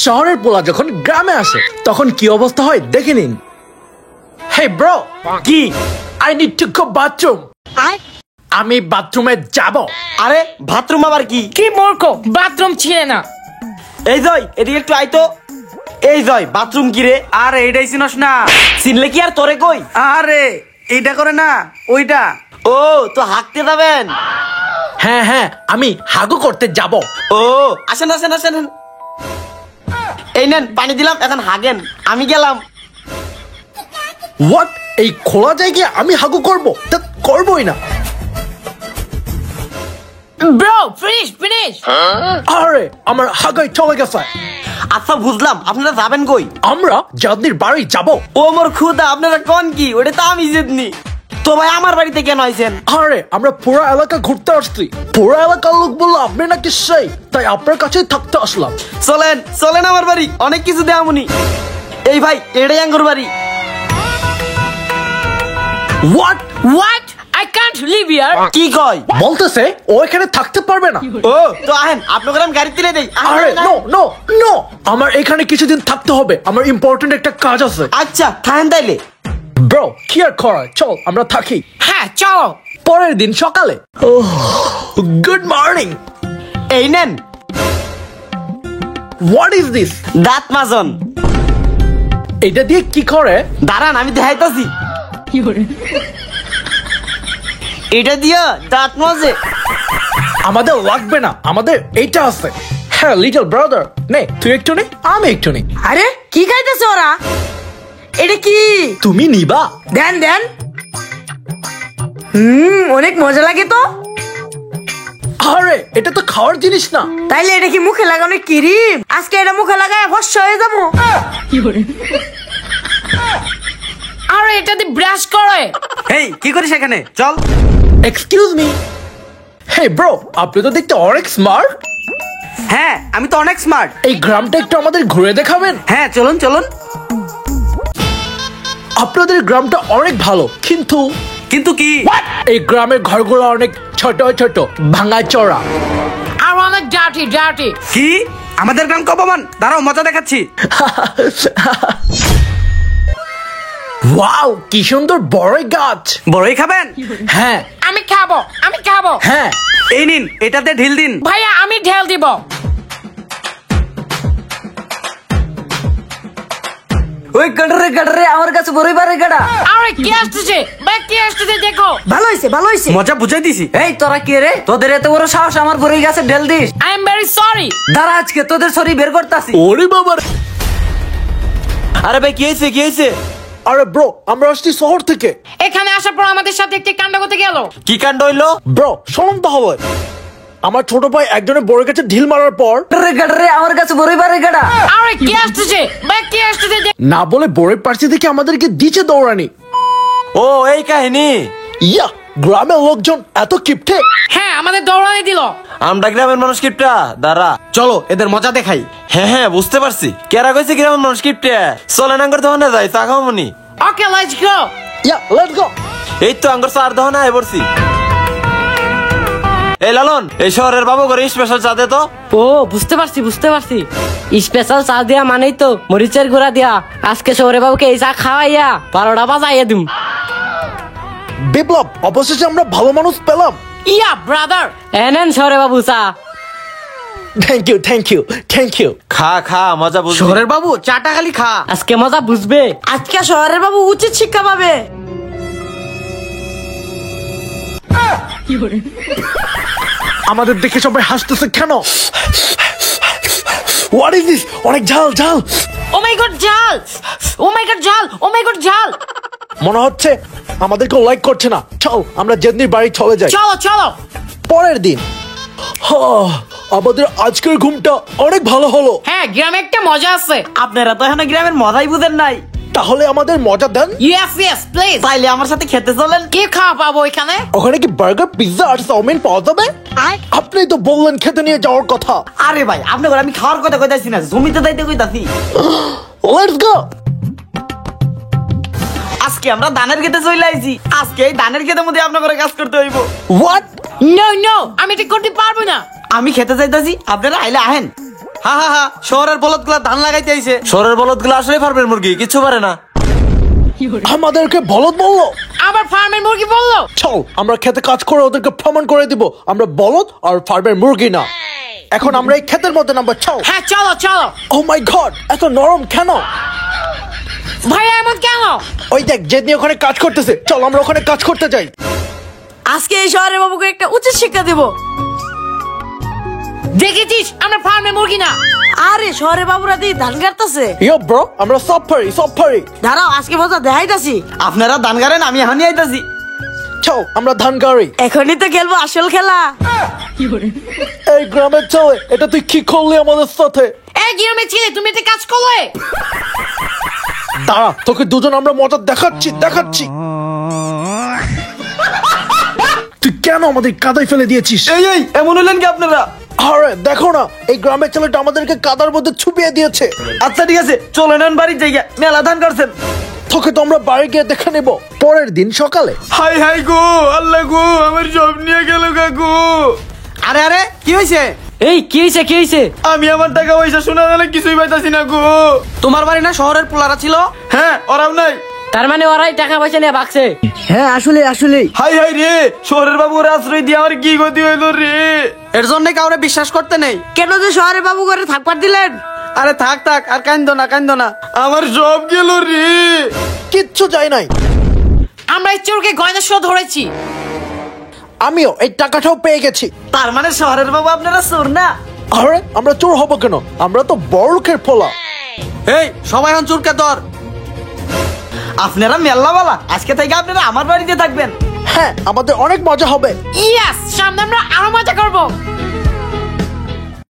শহরের পোলা যখন গ্রামে আসে তখন কি অবস্থা হয় দেখে নিন। হে ব্রো, কি? I need to go bathroom. আমি বাথরুমে যাব। আরে বাথরুম আবার কি? কি মূর্খ, বাথরুম ছিলে না। এই জয় এদিকে একটু আইতো। এই জয় বাথরুম কি রে? আরে এইটাই চিনস না? চিনলে কি আর তোরে কই? আরে এইটা করে না, ওইটা। ও তো হাঁকতে যাবেন? হ্যাঁ হ্যাঁ, আমি হাগু করতে যাব। ও আসেন আসেন আসেন। এই নেন পানি দিলাম, এখন হাগেন। আমি গেলাম। হোয়াট? এই খোলা জায়গায় আমি হাগু করব? তা করবই না। Bro finish. আরে আমার হাগাই চলে গেছে। আচ্ছা বুঝলাম, আপনারা যাবেন কই? আমরা জাদনির বাড়ি যাব। ও মোর খুদা, আপনারা কোন কি? ওটা তো আমি জেদনি। তো ভাই আমার বাড়িতে কেন আইছেন? আরে আমরা পুরো এলাকা ঘুরতে আসছি। পুরো এলাকার লোক বললো আপনি নাকি সেই, তাই আপনার কাছেই থাকতে আসলাম। চলেন চলেন আমার বাড়ি, অনেক কিছু দেয়ামুনি। এই ভাই এটাই আঙ্গুর বাড়ি। What? I can't live here. কি কয়? বলতেছে ও এখানে থাকতে পারবে না। ও তো আহেন, আপনাকে আমি গাড়ি তুলে দেই। আরে নো নো নো, আমার এখানে কিছুদিন থাকতে হবে। আমার ইম্পর্টেন্ট একটা কাজ আছে। আচ্ছা থাকেন তাইলে। ব্রো কি আর করা, চল আমরা থাকি। হ্যাঁ চলো। পরের দিন সকালে। Good morning. এই নেন। What is this? দাঁত মাজন। এটা দিয়ে কি করে? দাঁড়ান আমি দেখাইতাছি। এটা দিয়া দাঁত মাজে। আমাদের লাগবে না, আমাদের এইটা আছে। হ্যাঁ লিটল ব্রাদার, নে তুই একটু নে, আমি একটু নে। আরে কি খাইতেছে ওরা? এটা কি? তুমি নিবা? দেন দেন। অনেক মজা লাগে তো। আরে এটা তো খাওয়ার জিনিস না। তাইলে এটা কি মুখে লাগানো ক্রিম? আজকে এটা মুখে লাগায় ফর্সা হয়ে যাবো। আরে এটা দিয়ে ব্রাশ করে। এই কি করিস এখানে? চল। Excuse me. হে ব্রো, আপনি তো দেখতে অনেক স্মার্ট। হ্যাঁ আমি তো অনেক স্মার্ট। এই গ্রামটা একটু আমাদের ঘুরে দেখাবেন? হ্যাঁ চলুন চলুন। আপনাদের গ্রামটা অনেক ভালো, কিন্তু কিন্তু কি? এই গ্রামের ঘরগুলো অনেক ছোট ছোট, ভাঙা চড়া। আর অনেক ডার্টি। কি? আমাদের গ্রাম কপমান? দাঁড়াও মজা দেখাচ্ছি। ওয়াও, কি সুন্দর বড় গাছ। বড়ই খাবেন? হ্যাঁ আমি খাবো। হ্যাঁ। এই নিন, এটাতে ঢিল দিন। ভাইয়া আমি ঢেল দিব। ওই গাড়রে আমার কাছে বড়ই বারে গাড়া। আরে কি আসতেছে? ভাই কি আসতেছে দেখো। ভালো হইছে। মজা বুঝাই দিছি। এই তোরা কে রে? তোদের এত বড় সাহস আমার বড়ই গাছে ঢেল this? I am very sorry. দাঁড়া আজকে তোদের সরি বের করতাছি। ওরে বাবা। আরে ভাই কি হয়েছে কি হয়েছে? আরে ব্রো, আমরা আসছি শহর থেকে। এখানে আসার পর আমাদের সাথে একটি কাণ্ড করতে গেল। কি কাণ্ড হইলো? ব্রো শোন তো হবে। আমার ছোট ভাই একজনের বড় গাছে ঢিল মারার পর গাড়রে আমার কাছে বড়ই বারে গাড়া। আরে কি আসতেছে? ভাই কি আসতেছে? না বলে বড়ের পার্সি থেকে আমাদেরকে দিচ্ছে দৌড়ানি। ও এই কাহিনী। ইয়া, গ্রামের লোকজন এত কিপটে। হ্যাঁ আমাদের দৌড়ানি দিল। আমরা গ্রামের মানুষ কিপটা। দাঁড়া চলো এদের মজা দেখাই। হ্যাঁ বুঝতে পারছি। কেরা কইছে গ্রামের মানুষ কিপটা? চলেন আঙ্গুর দোকানে যাই, চা খাওয়ামনি। Okay let's go. Yeah, let's go. এই তো আঙ্গুর চার দোকানে আয় পড়ছি। এই লালন, এই শহরের বাবু করে স্পেশাল চা দে তো। ও বুঝতে পারছি স্পেশাল চা দিয়া মানেই তো মরিচের গুঁড়া দিয়া। আজকে শহরে বাবুকে এই চা খাওয়াইয়া 12টা বাজাইয়া দিম। বিপ্লব, অবশেষে আমরা ভালো মানুষ পেলাম। ইয়া ব্রাদার। এনেন শহরে বাবু চা। Thank you. খা খা মজা বুঝ। শহরের বাবু চাটা খালি খা। আজকে মজা বুঝবে। আজকে শহরের বাবু উচিত শিক্ষা পাবে। আমাদের দেখে সবাই হাসতেছে কেন? What is this? অনেক ঝাল। ও মাই গড জাল। মনে হচ্ছে আমাদেরকে লাইক করছে না। চল আমরা জেদনির বাড়ি চলে যাই। চলো। পরের দিন। আমাদের আজকের ঘুমটা অনেক ভালো হলো। হ্যাঁ গ্রামে একটা মজা আছে। আপনারা তো এখনো গ্রামের মজাই বুঝেন নাই। তাহলে আমাদের মজা দেন। Yes please. তাইলে আমার সাথে খেতে চলেন। কি খাওয়া পাবো এখানে? ওখানে কি বার্গার, পিৎজা আর চাউমিন পাওয়া যাবে? আপনি তো বললেন খেতে নিয়ে যাওয়ার কথা। আরে ভাই আপনি আমি খাওয়ার কথা কইতাছি না, জমিতে যাইতে কইতাছি। Let's go. আজকে আমরা ধানের খেতে চলে আইছি। আজকে এই ধানের খেতের মধ্যে আপনাদের কাজ করতে হইব। হোয়াট? নো আমি এটা করতে পারবো না। আমি খেতে চাইতাছি, আপনারা আইলে আহেন। হা হা হা, শহরের বলদগুলা ধান লাগাইতে আইছে। শহরের বলদগুলো আসলে ফার্মের মুরগি, কিচ্ছু পারে না। আমাদেরকে বলদ বললো। আবার ফার্মের মুরগি বললো। চল আমরা খেতে কাজ করে ওদেরকে প্রমাণ করে দিব আমরা বলদ আর ফার্মের মুরগি না। এখন আমরা এই ক্ষেতের মধ্যে নামবো, চল। হ্যাঁ চলো চলো। ও মাই গড, এত নরম কেন? ভাইয়া এমন কেন? ওই দেখ জেদনি ওখানে কাজ করতেছে, চল আমরা ওখানে কাজ করতে যাই। আজকে এই শহরের বাবুকে একটা উচিত শিক্ষা দেব। দেখেছিস আমরা ফার্মের মুরগি না। আরে শহরের বাবুরা দিয়ে ধান কাটতেছে। ইয়ো ব্রো, আমরা সব পারি। দাঁড়াও আজকে মজা দেখাইতাছি। আপনারা ধান গাড়েন, আমি এখনই আইতাছি। চল আমরা ধান গাড়ি। এখনই তো খেলবো আসল খেলা। এই গ্রামের চলে, এটা তুই কি করলি আমাদের সাথে? এই গ্রামে ছিলে তুমি এতে কাজ করলে? দাঁড়া, তোকে দুজন আমরা মজা দেখাচ্ছি। তুই কেন আমাদের কাদায় ফেলে দিয়েছিস? এই এমন হলেন কি আপনারা? আরে দেখো না, এই গ্রামের ছেলেটা আমাদেরকে কাদার মধ্যে ছুপিয়ে দিয়েছে। আচ্ছা ঠিক আছে, চলে নেন বাড়ির জায়গা, মেলা ধান করছেন। তোকে তো আমরা বাড়ি গিয়ে দেখে নেব পরের দিন সকালে। হাই হাই গো, আল্লাহ গো, আমার জব নিয়ে গেল কাকু। আরে আরে, কি হয়েছে? এই কি হয়েছে? আমি আমার টাকা পয়সা শোনা গেলে কিছুই পাইতাছি না গো। তোমার বাড়ি না শহরের পোলারা ছিল? হ্যাঁ, ওরাও নাই। তার মানে ওরাই টাকা পয়সা নিয়ে ভাগছে। হ্যাঁ আসলে হাই হাই রে, শহরের বাবুর আশ্রয় দিয়ে আমার কি গতি হইলো রে। এর জন্য কাউরে বিশ্বাস করতে নেই। কেন যে শহরের বাবু করে থাকবার দিলেন? আরে থাক আর কান্দো না, আমার সব গেল রে। কিচ্ছু যায় নাই। আমরা এই চোরকে গয়না সহ ধরেছি। আমিও এই টাকাটাও পেয়ে গেছি। তার মানে শহরের বাবু আপনারা চোর না? আরে আমরা চোর হবো কেন? আমরা তো বড় লোকের পোলা। এই সবাই এখন চুরকে ধর। আপনারা মেল্লাওয়ালা, আজকে থেকে আপনারা আমার বাড়িতে থাকবেন। হ্যাঁ, আমাদের অনেক মজা হবে। ইয়েস, সামনে আমরা আরো মজা করবো।